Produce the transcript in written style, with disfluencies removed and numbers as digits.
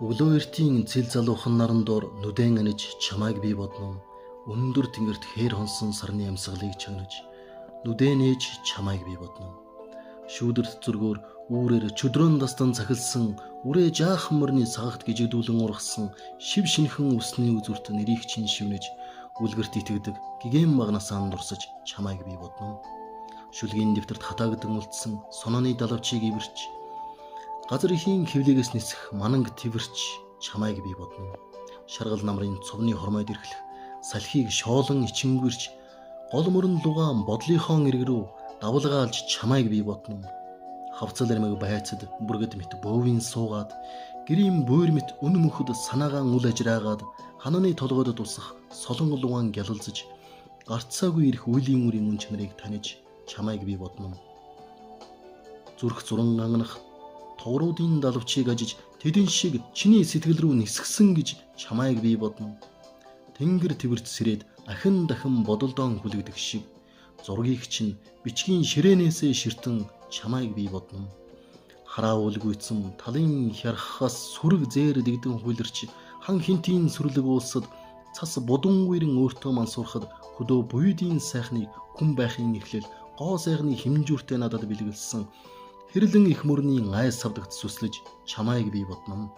Өглөө эртийн цэл залуухан наран доор нүдэн аниж чамайг би бодно. Өндөр тэнгэрт хээр хонсон сарны амьсгалыг чагнаж нүдэн ээж чамайг би бодно. Шүүдэрт зургөөр үүрээр чөдрөн дастан цахилсан үрээ жаахан мөрний сагагт гжигдүүлэн ургасан шив шинхэн усны үзүрт нэрийг чинь шивнэж үлгэрт итгэдэг гигэн магнасаан дурсаж чамайг би бодно. Шүлгийн дэвтэрт хатаагдсан үлдсэн сонооны далавчийг ивэрч газар ихийн хөвлөгөөс нисэх мананг твэрч чамайг би бодно. Шаргал намрын цовны хормойд ирэхлэх салхийг шоолон ичингүрч гол мөрөн лугаан бодлынхон ирэг рүү давлгаалж чамайг би бодно. Хавцал эрмэг байцад бүргэд мэт бөөвийн суугаад гэрийн бөөр мэт үн мөхөд санаагаан үл ажраагаад хананы толгойд тусах солон лугаан гялалзаж гарцаагүй ирэх үеийн үрийн үн чанарыг таниж чамайг би бодно. Зүрх зуран анганах товруудын далавчийг ажиж тэдэн шиг чиний сэтгэл рүү нисгсэн гэж чамайг би бодно. Тэнгэр твэрт сэрээд ахин дахин бодолдоон хүлэгдэх шиг зургийг чинь бичгийн ширээнээсээ ширтэн чамайг би бодно. Хараа үлгүйцэн талын хярхахаас сүрэг зээр дэгдэн хуйларч хан хинтийн сүрлэг уулсад цас будангүйрэн өөртөө мансуурахад хөдөө буйдын сайхныг хүн байхын эхлэл гоо сайхны хэмжүүртэй надад бэлгэлсэн хэрлэн их мөрний гай савдагт сүслэж чамайг би бодно.